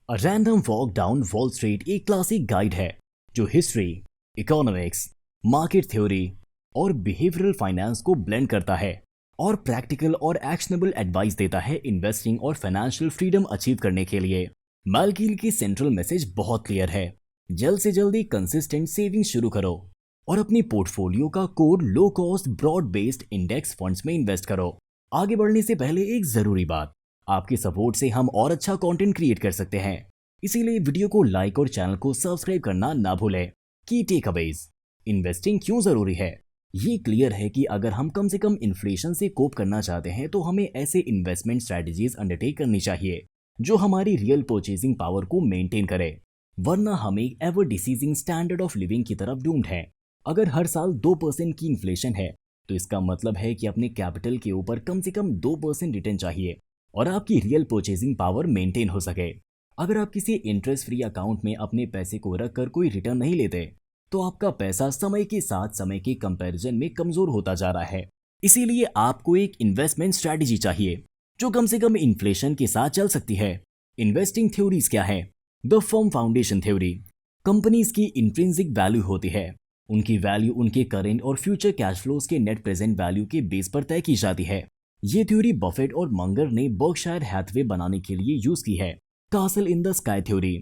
A random walk down wall street एक classic guide है जो हिस्ट्री, इकोनॉमिक्स, मार्केट थ्योरी और बिहेवियरल फाइनेंस को ब्लेंड करता है और प्रैक्टिकल और एक्शनेबल एडवाइस देता है इन्वेस्टिंग और फाइनेंशियल फ्रीडम अचीव करने के लिए। मैलकील की सेंट्रल मैसेज बहुत क्लियर है। जल्द से जल्दी कंसिस्टेंट सेविंग शुरू करो और अपनी पोर्टफोलियो का core low cost broad based index funds में इन्वेस्ट करो। आगे बढ़ने से पहले एक जरूरी बात, आपके सपोर्ट से हम और अच्छा कंटेंट क्रिएट कर सकते हैं, इसीलिए वीडियो को लाइक और चैनल को सब्सक्राइब करना ना भूलें। की टेकअवेज, इन्वेस्टिंग क्यों जरूरी है? ये क्लियर है कि अगर हम कम से कम इन्फ्लेशन से कोप करना चाहते हैं तो हमें ऐसे इन्वेस्टमेंट स्ट्रेटजीज अंडरटेक करनी चाहिए जो हमारी रियल परचेजिंग पावर को मेंटेन करे, वरना हम एक एवर डिसीजिंग स्टैंडर्ड ऑफ लिविंग की तरफ डूम्ड हैं। अगर हर साल 2% की इन्फ्लेशन है तो इसका मतलब है कि अपने कैपिटल के ऊपर कम से कम 2% रिटर्न चाहिए और आपकी रियल परचेजिंग पावर मेंटेन हो सके। अगर आप किसी इंटरेस्ट फ्री अकाउंट में अपने पैसे को रखकर कोई रिटर्न नहीं लेते तो आपका पैसा समय के साथ समय के कंपैरिजन में कमजोर होता जा रहा है। इसीलिए आपको एक इन्वेस्टमेंट स्ट्रैटेजी चाहिए जो कम से कम इन्फ्लेशन के साथ चल सकती है। इन्वेस्टिंग थ्योरीज क्या है? The firm foundation theory. Companies की इंट्रिंसिक वैल्यू होती है। उनकी वैल्यू उनके करेंट और फ्यूचर कैश फ्लोज के नेट प्रेजेंट वैल्यू के बेस पर तय की जाती है। ये थ्योरी बफेट और मंगर ने बर्कशायर हैथवे बनाने के लिए यूज की है। Castle in the sky theory.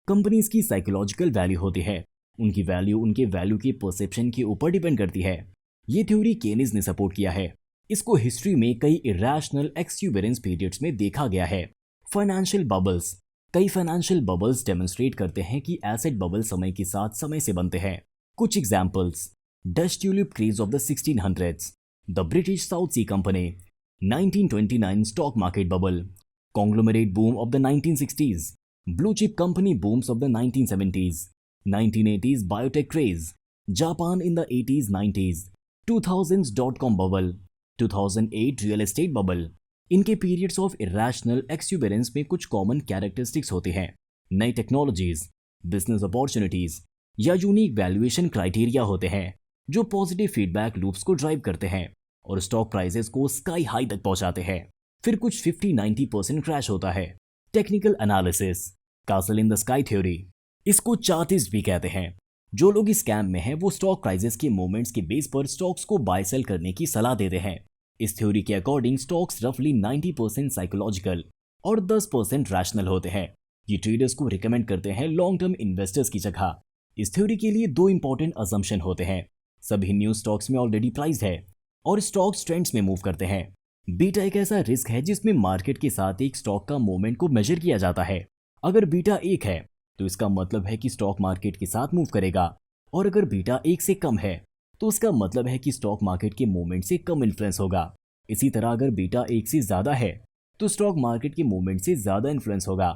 Companies की साइकोलॉजिकल वैल्यू होती है। उनकी वैल्यू उनके वैल्यू की परसेप्शन के ऊपर डिपेंड करती है। ये थ्योरी केनीज ने सपोर्ट किया है। इसको हिस्ट्री में कई इरेशनल एक्सुबरेंस पीरियड्स में देखा गया है। Financial bubbles. कई फाइनेंशियल बबल्स डेमोन्स्ट्रेट करते हैं कि एसेट बबल समय के साथ समय से बनते हैं। कुछ examples: Dutch tulip craze of the 1600s, the British South Sea company, 1929 stock market bubble, conglomerate boom of the 1960s, blue chip company booms of the 1970s, 1980s biotech craze, Japan in the 80s 90s, 2000s dot-com bubble, 2008 real estate bubble। इनके periods of irrational exuberance में कुछ common characteristics होते हैं। नई technologies, business opportunities या unique valuation criteria होते हैं जो पॉजिटिव फीडबैक लूप्स को ड्राइव करते हैं और स्टॉक प्राइसेस को स्काई हाई तक पहुंचाते हैं। फिर कुछ 50-90% क्रैश होता है। Technical analysis, castle in the sky theory. इसको चार्टिस्ट भी कहते हैं। जो लोग इस स्कैम में हैं वो स्टॉक प्राइसेस के मूवमेंट्स के बेस पर स्टॉक्स को बाय सेल करने की सलाह देते हैं। इस थ्योरी के अकॉर्डिंग स्टॉक्स रफली 90% साइकोलॉजिकल और 10% रैशनल होते हैं। ये ट्रेडर्स को रिकमेंड करते हैं लॉन्ग टर्म इन्वेस्टर्स की जगह। इस थ्योरी के लिए दो इंपॉर्टेंट असम्पशन होते हैं। सभी न्यू स्टॉक्स में ऑलरेडी प्राइस्ड है और स्टॉक्स ट्रेंड्स में मूव करते हैं। बीटा एक ऐसा रिस्क है जिसमें मार्केट के साथ एक स्टॉक का मूवमेंट को मेजर किया जाता है। अगर बीटा 1 है तो इसका मतलब है कि स्टॉक मार्केट के साथ मूव करेगा, और अगर बीटा 1 से कम है तो उसका मतलब है कि स्टॉक मार्केट के मूवमेंट से कम इन्फ्लुएंस होगा। इसी तरह अगर बीटा 1 से ज्यादा है तो स्टॉक मार्केट के मूवमेंट से ज्यादा इन्फ्लुएंस होगा।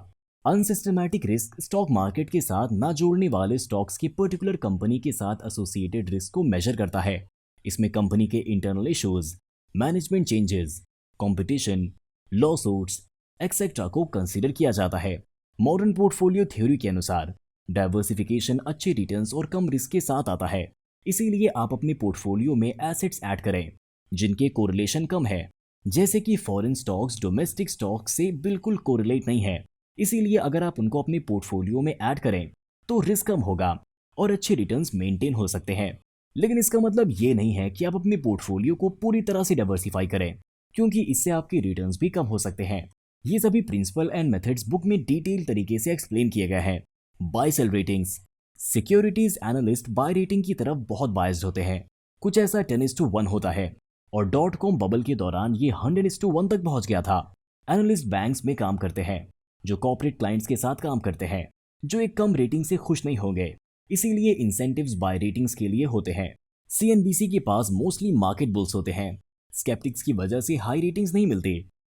अनसिस्टमैटिक रिस्क स्टॉक मार्केट के साथ ना जोड़ने वाले स्टॉक्स की पर्टिकुलर कंपनी के साथ एसोसिएटेड रिस्क को मेजर करता है। इसमें कंपनी के internal issues, management changes, competition, lawsuits etcetera को कंसीडर किया जाता है। मॉडर्न पोर्टफोलियो थ्योरी के अनुसार डाइवर्सिफिकेशन अच्छे रिटर्न्स और कम रिस्क के साथ आता है। इसीलिए आप अपने पोर्टफोलियो में एसेट्स ऐड करें जिनके कोरिलेशन कम है, जैसे कि फॉरेन स्टॉक्स डोमेस्टिक स्टॉक्स से बिल्कुल कोरिलेट नहीं है। इसीलिए अगर आप उनको अपने पोर्टफोलियो में ऐड करें तो रिस्क कम होगा और अच्छे रिटर्न्स मेंटेन हो सकते हैं। लेकिन इसका मतलब ये नहीं है कि आप अपने पोर्टफोलियो को पूरी तरह से डाइवर्सिफाई करें, क्योंकि इससे आपके रिटर्न्स भी कम हो सकते हैं। ये सभी प्रिंसिपल एंड मेथड्स बुक में डिटेल तरीके से एक्सप्लेन किए गए हैं। Buy sell ratings. Securities analyst buy rating की तरफ बहुत बायस्ड होते हैं। कुछ ऐसा 10:1 होता है और .com बबल के दौरान ये 100:1 तक पहुंच गया था। एनालिस्ट बैंक्स में काम करते हैं जो कॉर्पोरेट क्लाइंट्स के साथ काम करते हैं जो एक कम रेटिंग से खुश नहीं होंगे, इसीलिए इंसेंटिव्स बाय रेटिंग्स के लिए होते हैं। CNBC के पास मोस्टली मार्केट बुल्स होते हैं। स्केप्टिक्स की वजह से हाई रेटिंग्स नहीं मिलती।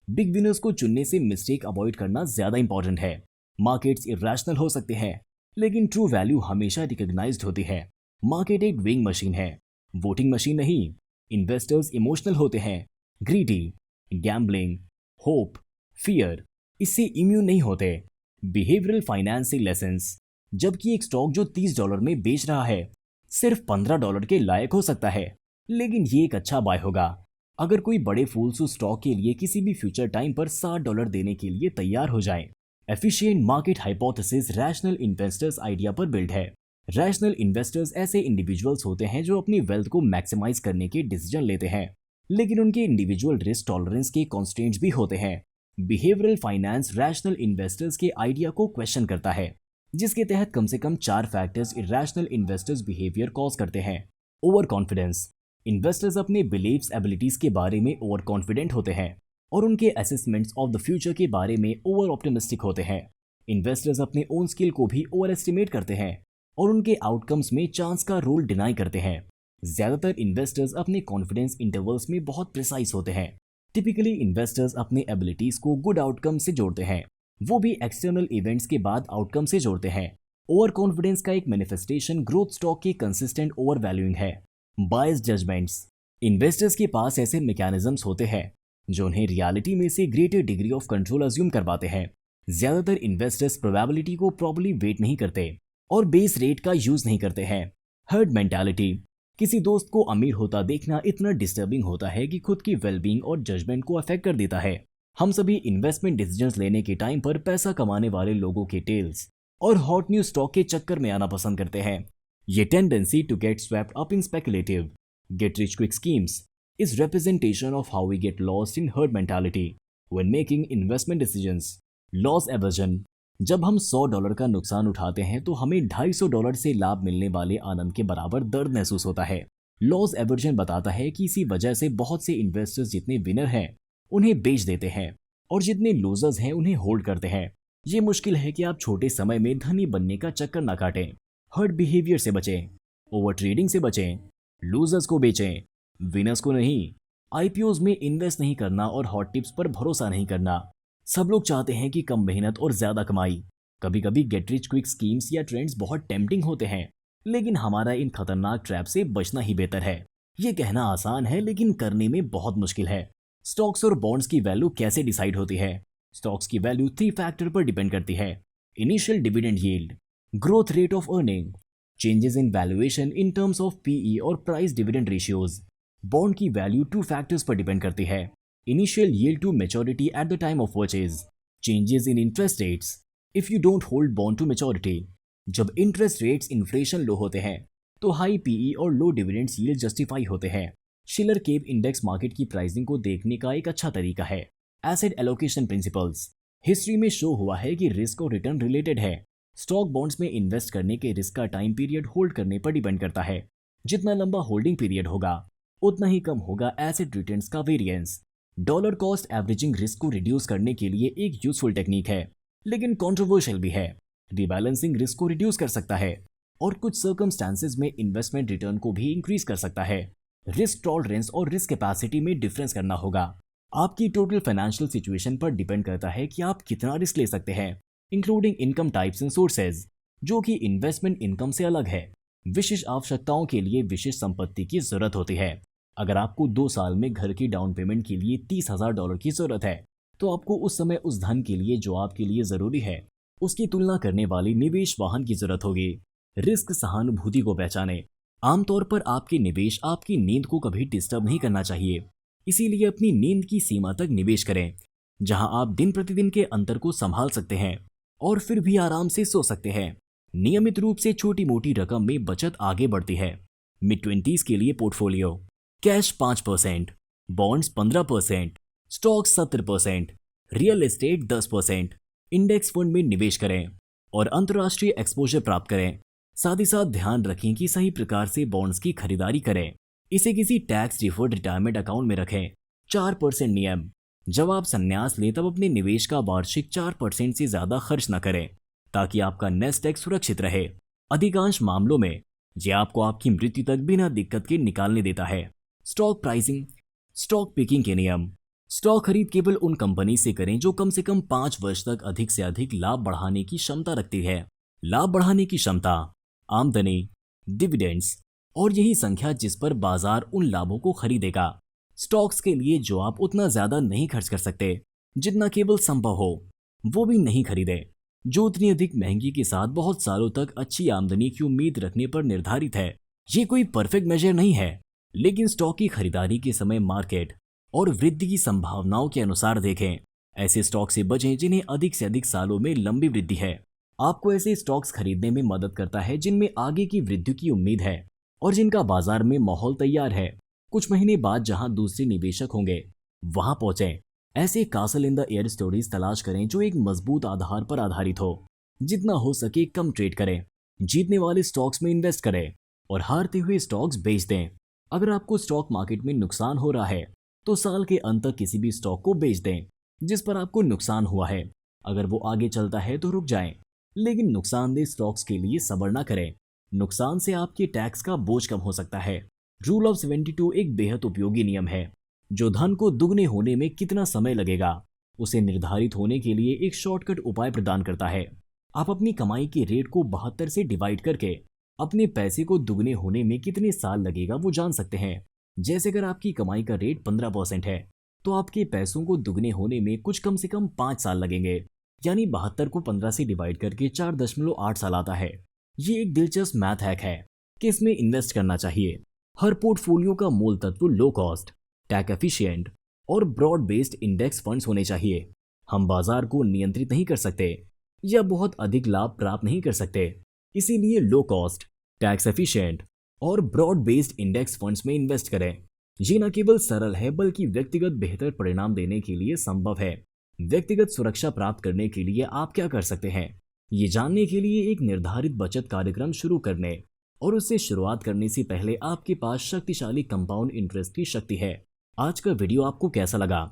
बिग विनर्स को चुनने से मिस्टेक अवॉइड करना ज्यादा इंपॉर्टेंट है। मार्केट्स इरेशनल हो सकते हैं लेकिन ट्रू वैल्यू हमेशा रिकॉग्नाइज्ड होती है। मार्केट एक विंग मशीन है, वोटिंग मशीन नहीं। इन्वेस्टर्स इमोशनल होते हैं, ग्रीडी, गैम्बलिंग, होप, फियर इससे इम्यून नहीं होते। Behavioural financing lessons. जबकि एक स्टॉक जो $30 में बेच रहा है सिर्फ $15 के लायक हो सकता है, लेकिन ये एक अच्छा बाय होगा। अगर कोई बड़े फूल्स उस स्टॉक के लिए किसी भी फ्यूचर टाइम पर $60 देने के लिए तैयार हो जाए efficient market hypothesis rational investors idea पर बिल्ड है। रैशनल इन्वेस्टर्स ऐसे इंडिविजुअल्स होते हैं जो अपनी वेल्थ को मैक्सिमाइज करने के डिसीजन लेते हैं, लेकिन उनके इंडिविजुअल रिस्क टॉलरेंस के कॉन्स्ट्रेंट्स भी होते हैं। बिहेवियरल फाइनेंस रैशनल इन्वेस्टर्स के आइडिया को क्वेश्चन करता है, जिसके तहत कम से कम 4 factors irrational investors behaviour cause करते हैं। ओवर कॉन्फिडेंस, इन्वेस्टर्स अपने बिलीव्स एबिलिटीज के बारे में ओवर कॉन्फिडेंट होते हैं और उनके असेसमेंट्स ऑफ द फ्यूचर के बारे में ओवर ऑप्टिमिस्टिक होते हैं। इन्वेस्टर्स अपने ओन स्किल को भी ओवर एस्टिमेट करते हैं और उनके आउटकम्स में चांस का रोल डिनाई करते हैं। ज्यादातर इन्वेस्टर्स अपने कॉन्फिडेंस इंटरवल्स में बहुत प्रिसाइज होते हैं। टिपिकली इन्वेस्टर्स अपने एबिलिटीज को गुड आउटकम से जोड़ते हैं, वो भी एक्सटर्नल इवेंट्स के बाद आउटकम से जोड़ते हैं। ओवर कॉन्फिडेंस का एक मैनिफेस्टेशन ग्रोथ स्टॉक के कंसिस्टेंट ओवर वैल्यूइंग है। बायस जजमेंट्स, इन्वेस्टर्स के पास ऐसे मैकेनिज्म्स होते हैं जो उन्हें रियलिटी में से greater degree of control assume करवाते हैं। ज्यादातर इन्वेस्टर्स प्रोबेबिलिटी को प्रॉपर्ली वेट नहीं करते और बेस रेट का यूज नहीं करते हैं। हर्ड मेंटालिटी, किसी दोस्त को अमीर होता देखना इतना डिस्टर्बिंग होता है कि खुद की वेलबींग और जजमेंट को अफेक्ट कर देता है। हम सभी इन्वेस्टमेंट डिसीजंस लेने के टाइम पर पैसा कमाने वाले लोगों के टेल्स और हॉट न्यूज स्टॉक के चक्कर में आना पसंद करते हैं। ये tendency to get swept up in speculative get rich quick schemes is representation of how we get lost in herd mentality when making investment decisions. Loss aversion, जब हम $100 का नुकसान उठाते हैं तो हमें $250 से लाभ मिलने वाले आनंद के बराबर दर्द महसूस होता है। लॉस एवर्जन बताता है कि इसी वजह से बहुत से इन्वेस्टर्स जितने विनर हैं उन्हें बेच देते हैं और जितने लूजर्स हैं उन्हें होल्ड करते हैं। ये मुश्किल है कि आप छोटे समय में धनी बनने का चक्कर ना काटें। हर्ड बिहेवियर से बचें, ओवर ट्रेडिंग से बचें, लूजर्स को बेचें, विनर्स को नहीं। आईपीओज में इन्वेस्ट नहीं करना और हॉट टिप्स पर भरोसा नहीं करना। सब लोग चाहते हैं कि कम मेहनत और ज्यादा कमाई। कभी कभी गेट रिच क्विक स्कीम्स या ट्रेंड्स बहुत टेम्पटिंग होते हैं, लेकिन हमारा इन खतरनाक ट्रैप से बचना ही बेहतर है। ये कहना आसान है लेकिन करने में बहुत मुश्किल है। स्टॉक्स और बॉन्ड्स की वैल्यू कैसे डिसाइड होती है? स्टॉक्स की वैल्यू 3 फैक्टर पर डिपेंड करती है। Initial dividend yield, growth rate of earning, changes in valuation in terms of PE और प्राइस डिविडेंड रेशियोज। बॉन्ड की वैल्यू 2 फैक्टर्स पर डिपेंड करती है। Initial yield to maturity at the time of purchase, changes in interest rates if you don't hold bond to maturity. जब interest rates inflation low होते हैं तो high PE और लो dividends yield justify होते हैं। शिलर केप इंडेक्स मार्केट की pricing को देखने का एक अच्छा तरीका है। एसेट एलोकेशन प्रिंसिपल्स, हिस्ट्री में शो हुआ है कि रिस्क और रिटर्न रिलेटेड है। स्टॉक बॉन्ड्स में इन्वेस्ट करने के रिस्क का टाइम पीरियड होल्ड करने पर डिपेंड करता है। जितना लंबा होल्डिंग पीरियड होगा उतना ही कम होगा एसेट रिटर्न्स का variance. Dollar cost averaging risk को रिड्यूस करने के लिए एक यूजफुल टेक्निक है, लेकिन कंट्रोवर्शियल भी है। रिबैलेंसिंग रिस्क को रिड्यूस कर सकता है और कुछ सर्कमस्टांसेस में इन्वेस्टमेंट रिटर्न को भी इंक्रीज कर सकता है। रिस्क टॉलरेंस और रिस्क कैपेसिटी में डिफरेंस करना होगा। आपकी टोटल फाइनेंशियल सिचुएशन पर डिपेंड करता है कि आप कितना रिस्क ले सकते हैं, including income types and sources, जो कि इन्वेस्टमेंट इनकम से अलग है। विशेष आवश्यकताओं के लिए विशेष संपत्ति की जरूरत होती है। अगर आपको 2 साल में घर की डाउन पेमेंट के लिए $30,000 की जरूरत है तो आपको उस समय उस धन के लिए जो आपके लिए जरूरी है उसकी तुलना करने वाली निवेश वाहन की जरूरत होगी। रिस्क सहानुभूति को पहचाने। आमतौर पर आपके निवेश आपकी नींद को कभी डिस्टर्ब नहीं करना चाहिए, इसीलिए अपनी नींद की सीमा तक निवेश करें जहां आप दिन प्रतिदिन के अंतर को संभाल सकते हैं और फिर भी आराम से सो सकते हैं। नियमित रूप से छोटी मोटी रकम में बचत आगे बढ़ती है। मिड-20s के लिए portfolio, cash 5%, bonds 15%, stocks 70%, real estate 10%, index fund में निवेश करें और अंतर्राष्ट्रीय एक्सपोजर प्राप्त करें। साथ ही साथ ध्यान रखें कि सही प्रकार से बॉन्ड्स की खरीदारी करें। इसे किसी टैक्स डिफर्ड रिटायरमेंट अकाउंट में रखें। 4% नियम, जब आप संन्यास लें तब अपने निवेश का वार्षिक 4% से ज्यादा खर्च न करें ताकि आपका नेस्ट एग सुरक्षित रहे। अधिकांश मामलों में यह आपको आपकी मृत्यु तक बिना दिक्कत के निकालने देता है। स्टॉक प्राइसिंग, स्टॉक पिकिंग के नियम, स्टॉक खरीद केवल उन कंपनी से करें जो कम से कम 5 वर्ष तक अधिक से अधिक लाभ बढ़ाने की क्षमता रखती है। लाभ बढ़ाने की क्षमता, आमदनी, डिविडेंड्स और यही संख्या जिस पर बाजार उन लाभों को खरीदेगा। स्टॉक्स के लिए जो आप उतना ज्यादा नहीं खर्च कर सकते जितना केवल संभव हो वो भी नहीं खरीदे, जो उतनी अधिक महंगी के साथ बहुत सालों तक अच्छी आमदनी की उम्मीद रखने पर निर्धारित है। ये कोई परफेक्ट मेजर नहीं है, लेकिन स्टॉक की खरीदारी के समय मार्केट और वृद्धि की संभावनाओं के अनुसार देखें। ऐसे स्टॉक से बचें जिन्हें अधिक से अधिक सालों में लंबी वृद्धि है। आपको ऐसे स्टॉक्स खरीदने में मदद करता है जिनमें आगे की वृद्धि की उम्मीद है और जिनका बाजार में माहौल तैयार है। कुछ महीने बाद जहां दूसरे निवेशक होंगे वहां पहुंचें। ऐसे castle in the air stories तलाश करें जो एक मजबूत आधार पर आधारित हो। जितना हो सके कम ट्रेड करें, जीतने वाले स्टॉक्स में इन्वेस्ट करें और हारते हुए स्टॉक्स बेच दें। अगर आपको स्टॉक मार्केट में नुकसान हो रहा है तो साल के अंत तक किसी भी स्टॉक को बेच दें जिस पर आपको नुकसान हुआ है। अगर वो आगे चलता है तो रुक जाएं, लेकिन नुकसानदेह स्टॉक्स के लिए सब्र ना करें। नुकसान से आपके टैक्स का बोझ कम हो सकता है। रूल ऑफ 72 एक बेहद उपयोगी नियम है जो धन को दुगने होने में कितना समय लगेगा उसे निर्धारित होने के लिए एक शॉर्टकट उपाय प्रदान करता है। आप अपनी कमाई के रेट को 72 से डिवाइड करके अपने पैसे को दुगने होने में कितने साल लगेगा वो जान सकते हैं। जैसे अगर आपकी कमाई का रेट 15% है तो आपके पैसों को दुगने होने में कुछ कम से कम 5 साल लगेंगे। यानी 72 को 15 से डिवाइड करके 4.8 साल आता है। ये एक दिलचस्प मैथ हैक है कि इसमें इन्वेस्ट करना चाहिए। हर पोर्टफोलियो का मूल तत्व लो कॉस्ट, टैक्स एफिशिएंट और ब्रॉड बेस्ड इंडेक्स फंड्स होने चाहिए। हम बाजार को नियंत्रित नहीं कर सकते या बहुत अधिक लाभ प्राप्त नहीं कर सकते, इसीलिए लो कॉस्ट, टैक्स एफिशिएंट और ब्रॉड बेस्ड इंडेक्स फंड्स में इन्वेस्ट करें। ये न केवल सरल है बल्कि व्यक्तिगत बेहतर परिणाम देने के लिए संभव है। व्यक्तिगत सुरक्षा प्राप्त करने के लिए आप क्या कर सकते हैं, ये जानने के लिए एक निर्धारित बचत कार्यक्रम शुरू करने और उससे शुरुआत करने से पहले आपके पास शक्तिशाली कंपाउंड इंटरेस्ट की शक्ति है। आज का वीडियो आपको कैसा लगा?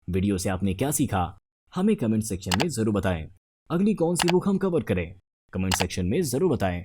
वीडियो से आपने क्या सीखा? हमें कमेंट सेक्शन में जरूर बताएं। अगली कौन सी बुक हम कवर करें? कमेंट सेक्शन में जरूर बताएं।